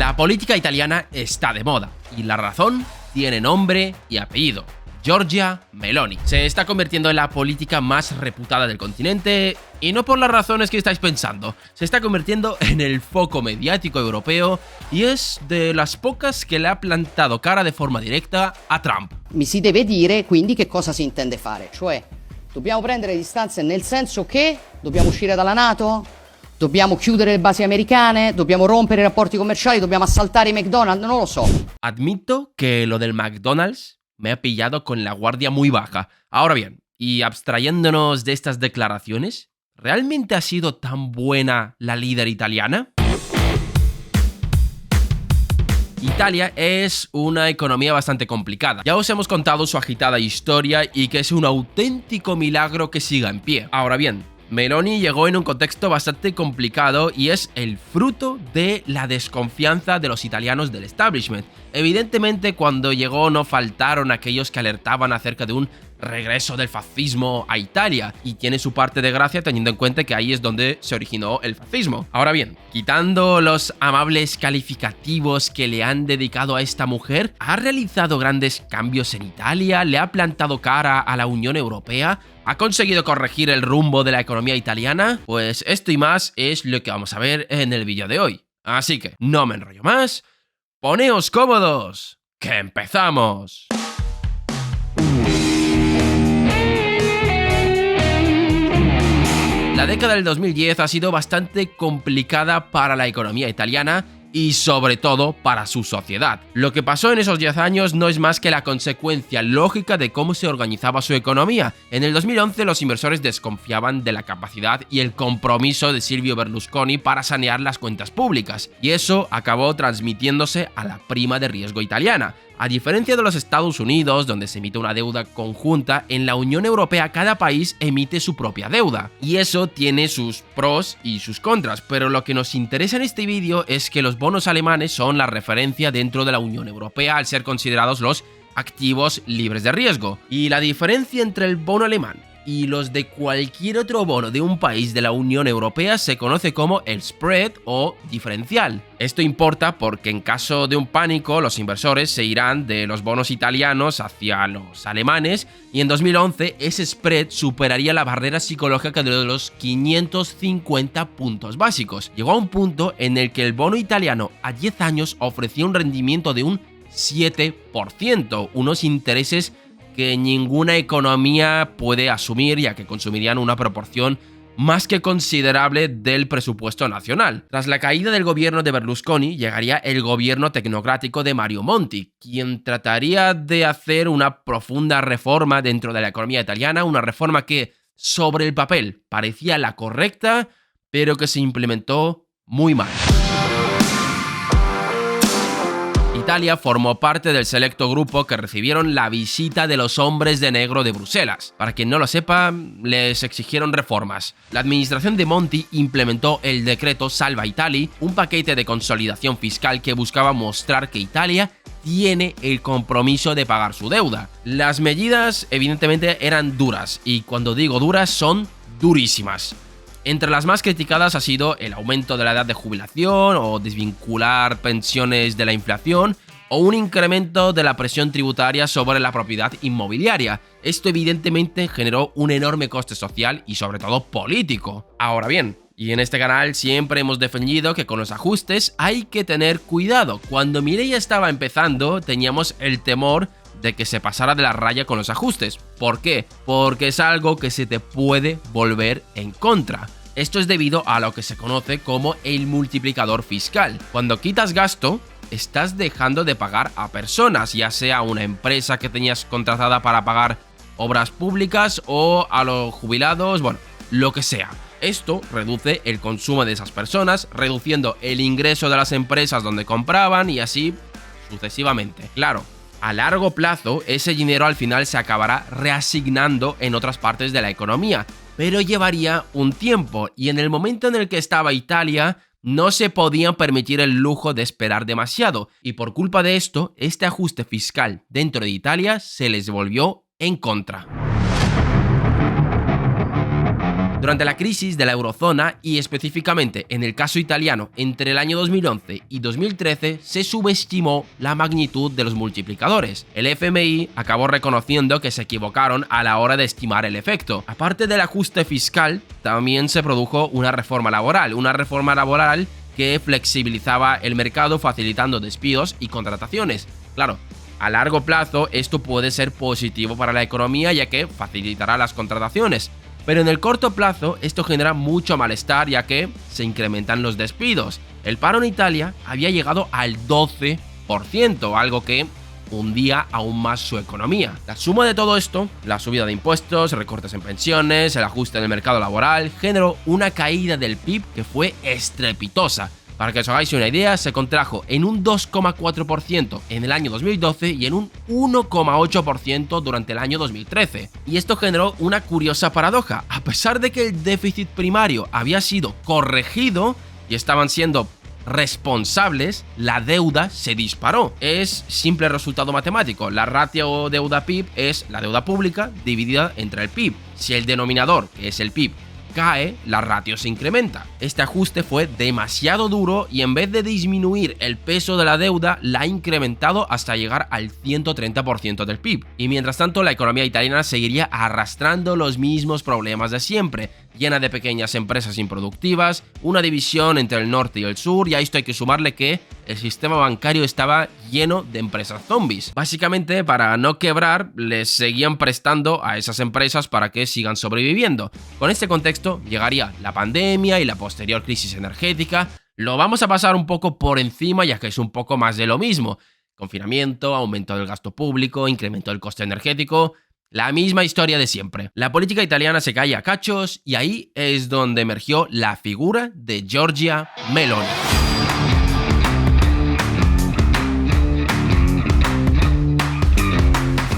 La política italiana está de moda, y la razón tiene nombre y apellido. Giorgia Meloni. Se está convirtiendo en la política más reputada del continente, y no por las razones que estáis pensando. Se está convirtiendo en el foco mediático europeo y es de las pocas que le ha plantado cara de forma directa a Trump. Mi si deve dire quindi che cosa si intende fare, cioè dobbiamo prendere distanze nel senso che dobbiamo uscire dalla NATO, dobbiamo chiudere le basi americane, dobbiamo rompere i rapporti commerciali, dobbiamo assaltare i McDonald's, non lo so. Admito que lo del McDonald's me ha pillado con la guardia muy baja. Ahora bien, y abstrayéndonos de estas declaraciones, ¿realmente ha sido tan buena la líder italiana? Italia es una economía bastante complicada. Ya os hemos contado su agitada historia y que es un auténtico milagro que siga en pie. Ahora bien, Meloni llegó en un contexto bastante complicado y es el fruto de la desconfianza de los italianos del establishment. Evidentemente, cuando llegó no faltaron aquellos que alertaban acerca de un regreso del fascismo a Italia, y tiene su parte de gracia teniendo en cuenta que ahí es donde se originó el fascismo. Ahora bien, quitando los amables calificativos que le han dedicado a esta mujer, ¿ha realizado grandes cambios en Italia? ¿Le ha plantado cara a la Unión Europea? ¿Ha conseguido corregir el rumbo de la economía italiana? Pues esto y más es lo que vamos a ver en el vídeo de hoy. Así que, no me enrollo más, poneos cómodos, que empezamos. La década del 2010 ha sido bastante complicada para la economía italiana y sobre todo para su sociedad. Lo que pasó en esos 10 años no es más que la consecuencia lógica de cómo se organizaba su economía. En el 2011 los inversores desconfiaban de la capacidad y el compromiso de Silvio Berlusconi para sanear las cuentas públicas, y eso acabó transmitiéndose a la prima de riesgo italiana. A diferencia de los Estados Unidos, donde se emite una deuda conjunta, en la Unión Europea cada país emite su propia deuda. Y eso tiene sus pros y sus contras, pero lo que nos interesa en este vídeo es que los bonos alemanes son la referencia dentro de la Unión Europea al ser considerados los activos libres de riesgo. Y la diferencia entre el bono alemán y los de cualquier otro bono de un país de la Unión Europea se conoce como el spread o diferencial. Esto importa porque en caso de un pánico los inversores se irán de los bonos italianos hacia los alemanes, y en 2011 ese spread superaría la barrera psicológica de los 550 puntos básicos. Llegó a un punto en el que el bono italiano a 10 años ofrecía un rendimiento de un 7%, unos intereses que ninguna economía puede asumir, ya que consumirían una proporción más que considerable del presupuesto nacional. Tras la caída del gobierno de Berlusconi, llegaría el gobierno tecnocrático de Mario Monti, quien trataría de hacer una profunda reforma dentro de la economía italiana, una reforma que, sobre el papel, parecía la correcta, pero que se implementó muy mal. Italia formó parte del selecto grupo que recibieron la visita de los hombres de negro de Bruselas. Para quien no lo sepa, les exigieron reformas. La administración de Monti implementó el decreto Salva Italia, un paquete de consolidación fiscal que buscaba mostrar que Italia tiene el compromiso de pagar su deuda. Las medidas evidentemente eran duras, y cuando digo duras son durísimas. Entre las más criticadas ha sido el aumento de la edad de jubilación, o desvincular pensiones de la inflación, o un incremento de la presión tributaria sobre la propiedad inmobiliaria. Esto evidentemente generó un enorme coste social y sobre todo político. Ahora bien, y en este canal siempre hemos defendido que con los ajustes hay que tener cuidado. Cuando Milei estaba empezando teníamos el temor de que se pasara de la raya con los ajustes. ¿Por qué? Porque es algo que se te puede volver en contra. Esto es debido a lo que se conoce como el multiplicador fiscal. Cuando quitas gasto, estás dejando de pagar a personas, ya sea una empresa que tenías contratada para pagar obras públicas o a los jubilados, bueno, lo que sea. Esto reduce el consumo de esas personas, reduciendo el ingreso de las empresas donde compraban y así sucesivamente. Claro, a largo plazo, ese dinero al final se acabará reasignando en otras partes de la economía, pero llevaría un tiempo, y en el momento en el que estaba Italia, no se podían permitir el lujo de esperar demasiado, y por culpa de esto, este ajuste fiscal dentro de Italia se les volvió en contra. Durante la crisis de la eurozona y específicamente en el caso italiano entre el año 2011 y 2013 se subestimó la magnitud de los multiplicadores. El FMI acabó reconociendo que se equivocaron a la hora de estimar el efecto. Aparte del ajuste fiscal, también se produjo una reforma laboral que flexibilizaba el mercado facilitando despidos y contrataciones. Claro, a largo plazo esto puede ser positivo para la economía ya que facilitará las contrataciones. Pero en el corto plazo esto genera mucho malestar ya que se incrementan los despidos. El paro en Italia había llegado al 12%, algo que hundía aún más su economía. La suma de todo esto, la subida de impuestos, recortes en pensiones, el ajuste en el mercado laboral, generó una caída del PIB que fue estrepitosa. Para que os hagáis una idea, se contrajo en un 2,4% en el año 2012 y en un 1,8% durante el año 2013. Y esto generó una curiosa paradoja. A pesar de que el déficit primario había sido corregido y estaban siendo responsables, la deuda se disparó. Es simple resultado matemático. La ratio deuda-PIB es la deuda pública dividida entre el PIB. Si el denominador, que es el PIB, cae, la ratio se incrementa. Este ajuste fue demasiado duro y en vez de disminuir el peso de la deuda, la ha incrementado hasta llegar al 130% del PIB. Y mientras tanto, la economía italiana seguiría arrastrando los mismos problemas de siempre, llena de pequeñas empresas improductivas, una división entre el norte y el sur, y a esto hay que sumarle que el sistema bancario estaba lleno de empresas zombies. Básicamente, para no quebrar, les seguían prestando a esas empresas para que sigan sobreviviendo. Con este contexto llegaría la pandemia y la posterior crisis energética. Lo vamos a pasar un poco por encima ya que es un poco más de lo mismo. Confinamiento, aumento del gasto público, incremento del coste energético. La misma historia de siempre. La política italiana se cae a cachos y ahí es donde emergió la figura de Giorgia Meloni.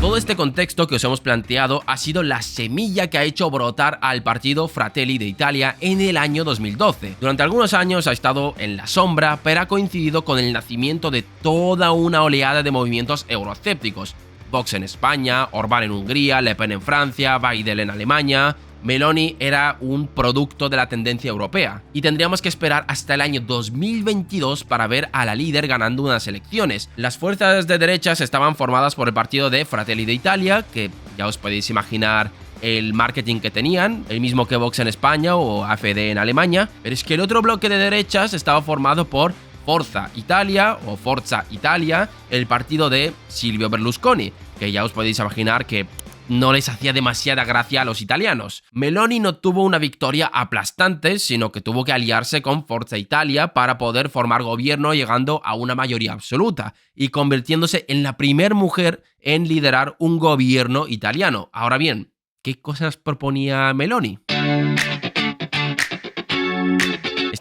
Todo este contexto que os hemos planteado ha sido la semilla que ha hecho brotar al partido Fratelli d'Italia en el año 2012. Durante algunos años ha estado en la sombra, pero ha coincidido con el nacimiento de toda una oleada de movimientos euroescépticos. Vox en España, Orbán en Hungría, Le Pen en Francia, Biden en Alemania. Meloni era un producto de la tendencia europea y tendríamos que esperar hasta el año 2022 para ver a la líder ganando unas elecciones. Las fuerzas de derechas estaban formadas por el partido de Fratelli d'Italia, que ya os podéis imaginar el marketing que tenían, el mismo que Vox en España o AfD en Alemania, pero es que el otro bloque de derechas estaba formado por Forza Italia o Forza Italia, el partido de Silvio Berlusconi, que ya os podéis imaginar que no les hacía demasiada gracia a los italianos. Meloni no tuvo una victoria aplastante, sino que tuvo que aliarse con Forza Italia para poder formar gobierno llegando a una mayoría absoluta y convirtiéndose en la primera mujer en liderar un gobierno italiano. Ahora bien, ¿qué cosas proponía Meloni?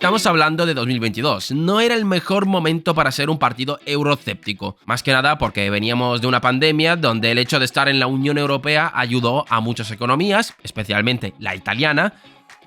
Estamos hablando de 2022, no era el mejor momento para ser un partido euroscéptico, más que nada porque veníamos de una pandemia donde el hecho de estar en la Unión Europea ayudó a muchas economías, especialmente la italiana,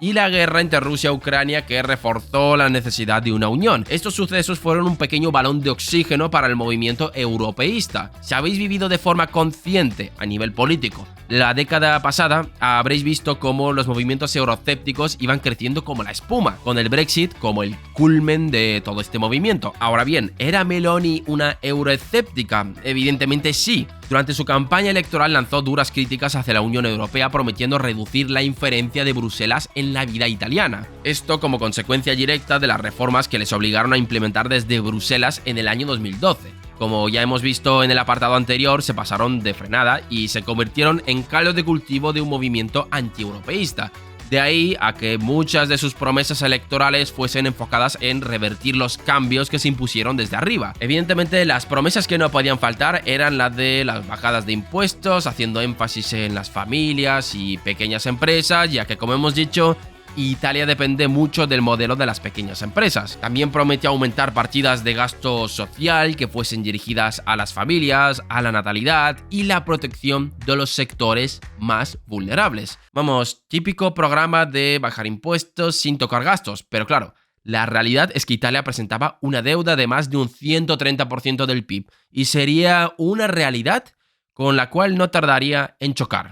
y la guerra entre Rusia y Ucrania que reforzó la necesidad de una unión. Estos sucesos fueron un pequeño balón de oxígeno para el movimiento europeísta. Si habéis vivido de forma consciente a nivel político la década pasada, habréis visto cómo los movimientos euroscépticos iban creciendo como la espuma, con el Brexit como el culmen de todo este movimiento. Ahora bien, ¿era Meloni una euroescéptica? Evidentemente sí. Durante su campaña electoral lanzó duras críticas hacia la Unión Europea, prometiendo reducir la injerencia de Bruselas en la vida italiana. Esto como consecuencia directa de las reformas que les obligaron a implementar desde Bruselas en el año 2012. Como ya hemos visto en el apartado anterior, se pasaron de frenada y se convirtieron en caldo de cultivo de un movimiento antieuropeísta. De ahí a que muchas de sus promesas electorales fuesen enfocadas en revertir los cambios que se impusieron desde arriba. Evidentemente, las promesas que no podían faltar eran las de las bajadas de impuestos, haciendo énfasis en las familias y pequeñas empresas, ya que, como hemos dicho, Italia depende mucho del modelo de las pequeñas empresas. También prometió aumentar partidas de gasto social que fuesen dirigidas a las familias, a la natalidad y la protección de los sectores más vulnerables. Vamos, típico programa de bajar impuestos sin tocar gastos, pero claro, la realidad es que Italia presentaba una deuda de más de un 130% del PIB y sería una realidad con la cual no tardaría en chocar.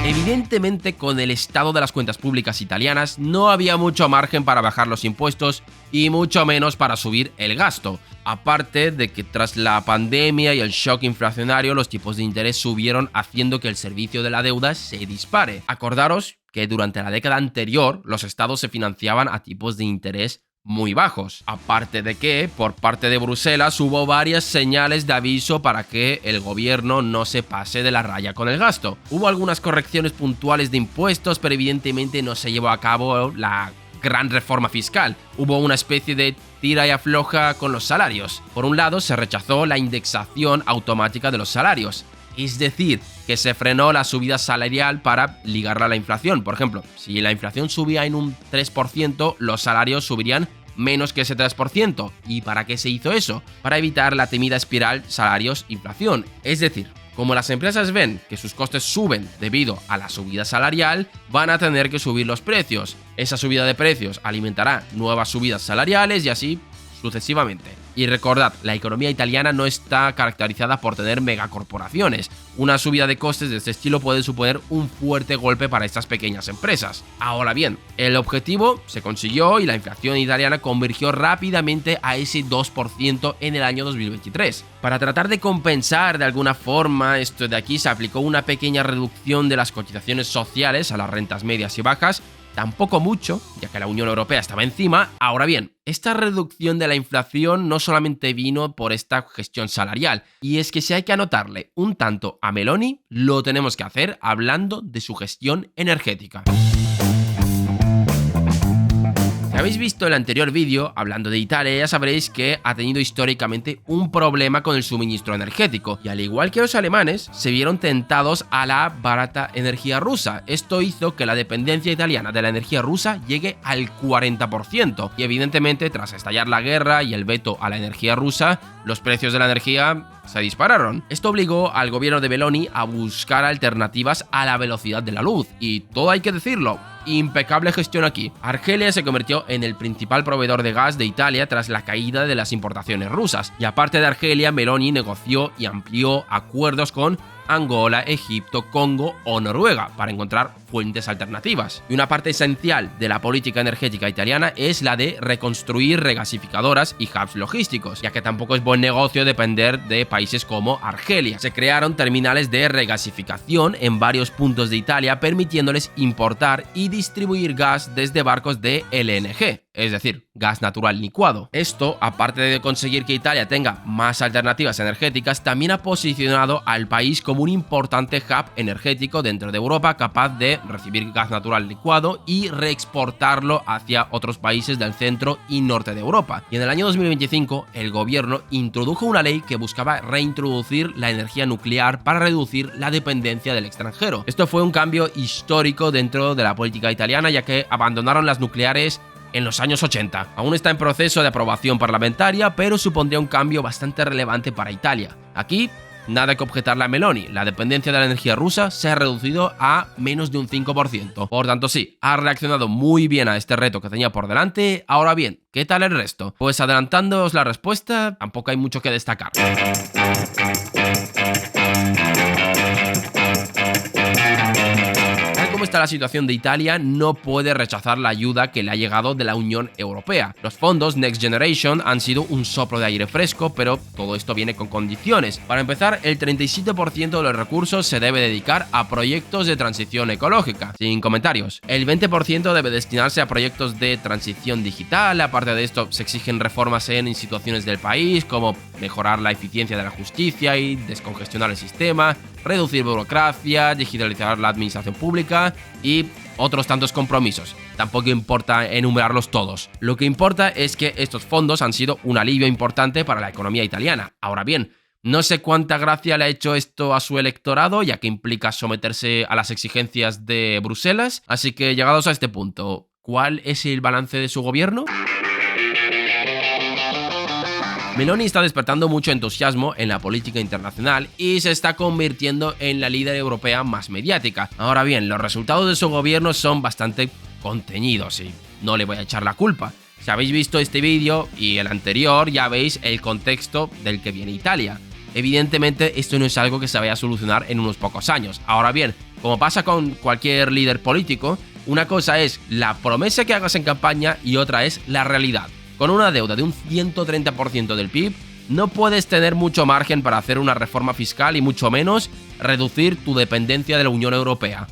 Evidentemente, con el estado de las cuentas públicas italianas no había mucho margen para bajar los impuestos y mucho menos para subir el gasto. Aparte de que tras la pandemia y el shock inflacionario los tipos de interés subieron, haciendo que el servicio de la deuda se dispare. Acordaros que durante la década anterior los estados se financiaban a tipos de interés muy bajos. Aparte de que, por parte de Bruselas, hubo varias señales de aviso para que el gobierno no se pase de la raya con el gasto. Hubo algunas correcciones puntuales de impuestos, pero evidentemente no se llevó a cabo la gran reforma fiscal. Hubo una especie de tira y afloja con los salarios. Por un lado, se rechazó la indexación automática de los salarios. Es decir, que se frenó la subida salarial para ligarla a la inflación. Por ejemplo, si la inflación subía en un 3%, los salarios subirían menos que ese 3%. ¿Y para qué se hizo eso? Para evitar la temida espiral salarios-inflación. Es decir, como las empresas ven que sus costes suben debido a la subida salarial, van a tener que subir los precios. Esa subida de precios alimentará nuevas subidas salariales y así sucesivamente. Y recordad, la economía italiana no está caracterizada por tener megacorporaciones. Una subida de costes de este estilo puede suponer un fuerte golpe para estas pequeñas empresas. Ahora bien, el objetivo se consiguió y la inflación italiana convergió rápidamente a ese 2% en el año 2023. Para tratar de compensar de alguna forma esto de aquí, se aplicó una pequeña reducción de las cotizaciones sociales a las rentas medias y bajas. Tampoco mucho, ya que la Unión Europea estaba encima. Ahora bien, esta reducción de la inflación no solamente vino por esta gestión salarial, y es que si hay que anotarle un tanto a Meloni, lo tenemos que hacer hablando de su gestión energética. Si habéis visto el anterior vídeo hablando de Italia, ya sabréis que ha tenido históricamente un problema con el suministro energético, y al igual que los alemanes, se vieron tentados a la barata energía rusa. Esto hizo que la dependencia italiana de la energía rusa llegue al 40%, y evidentemente tras estallar la guerra y el veto a la energía rusa, los precios de la energía se dispararon. Esto obligó al gobierno de Meloni a buscar alternativas a la velocidad de la luz, y todo hay que decirlo, impecable gestión aquí. Argelia se convirtió en el principal proveedor de gas de Italia tras la caída de las importaciones rusas, y aparte de Argelia, Meloni negoció y amplió acuerdos con Angola, Egipto, Congo o Noruega para encontrar fuentes alternativas. Y una parte esencial de la política energética italiana es la de reconstruir regasificadoras y hubs logísticos, ya que tampoco es buen negocio depender de países como Argelia. Se crearon terminales de regasificación en varios puntos de Italia, permitiéndoles importar y distribuir gas desde barcos de LNG, es decir, gas natural licuado. Esto, aparte de conseguir que Italia tenga más alternativas energéticas, también ha posicionado al país como un importante hub energético dentro de Europa, capaz de recibir gas natural licuado y reexportarlo hacia otros países del centro y norte de Europa. Y en el año 2025, el gobierno introdujo una ley que buscaba reintroducir la energía nuclear para reducir la dependencia del extranjero. Esto fue un cambio histórico dentro de la política italiana, ya que abandonaron las nucleares en los años 80. Aún está en proceso de aprobación parlamentaria, pero supondría un cambio bastante relevante para Italia. Aquí, nada que objetarle a Meloni, la dependencia de la energía rusa se ha reducido a menos de un 5%. Por tanto, sí, ha reaccionado muy bien a este reto que tenía por delante. Ahora bien, ¿qué tal el resto? Pues adelantándoos la respuesta, tampoco hay mucho que destacar. Cómo está la situación de Italia, no puede rechazar la ayuda que le ha llegado de la Unión Europea. Los fondos Next Generation han sido un soplo de aire fresco, pero todo esto viene con condiciones. Para empezar, el 37% de los recursos se debe dedicar a proyectos de transición ecológica. Sin comentarios. El 20% debe destinarse a proyectos de transición digital. Aparte de esto, se exigen reformas en instituciones del país, como mejorar la eficiencia de la justicia y descongestionar el sistema, reducir burocracia, digitalizar la administración pública y otros tantos compromisos. Tampoco importa enumerarlos todos. Lo que importa es que estos fondos han sido un alivio importante para la economía italiana. Ahora bien, no sé cuánta gracia le ha hecho esto a su electorado, ya que implica someterse a las exigencias de Bruselas. Así que llegados a este punto, ¿cuál es el balance de su gobierno? Meloni está despertando mucho entusiasmo en la política internacional y se está convirtiendo en la líder europea más mediática. Ahora bien, los resultados de su gobierno son bastante contenidos y no le voy a echar la culpa. Si habéis visto este vídeo y el anterior, ya veis el contexto del que viene Italia. Evidentemente, esto no es algo que se vaya a solucionar en unos pocos años. Ahora bien, Como pasa con cualquier líder político, una cosa es la promesa que hagas en campaña y otra es la realidad. Con una deuda de un 130% del PIB, no puedes tener mucho margen para hacer una reforma fiscal y mucho menos reducir tu dependencia de la Unión Europea.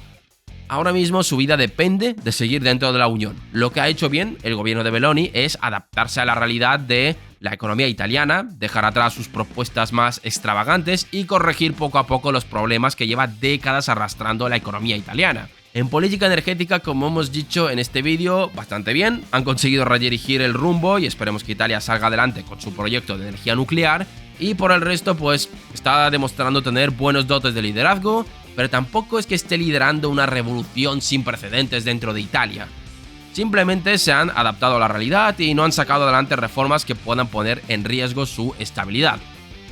Ahora mismo su vida depende de seguir dentro de la Unión. Lo que ha hecho bien el gobierno de Meloni es adaptarse a la realidad de la economía italiana, dejar atrás sus propuestas más extravagantes y corregir poco a poco los problemas que lleva décadas arrastrando la economía italiana. En política energética, como hemos dicho en este vídeo, bastante bien, han conseguido redirigir el rumbo y esperemos que Italia salga adelante con su proyecto de energía nuclear, y por el resto pues está demostrando tener buenos dotes de liderazgo, pero tampoco es que esté liderando una revolución sin precedentes dentro de Italia. Simplemente se han adaptado a la realidad y no han sacado adelante reformas que puedan poner en riesgo su estabilidad.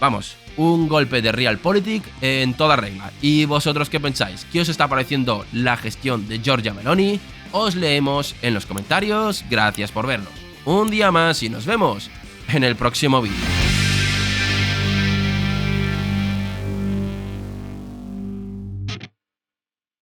Vamos, un golpe de realpolitik en toda regla. ¿Y vosotros qué pensáis? ¿Qué os está pareciendo la gestión de Giorgia Meloni? Os leemos en los comentarios. Gracias por vernos un día más y nos vemos en el próximo vídeo.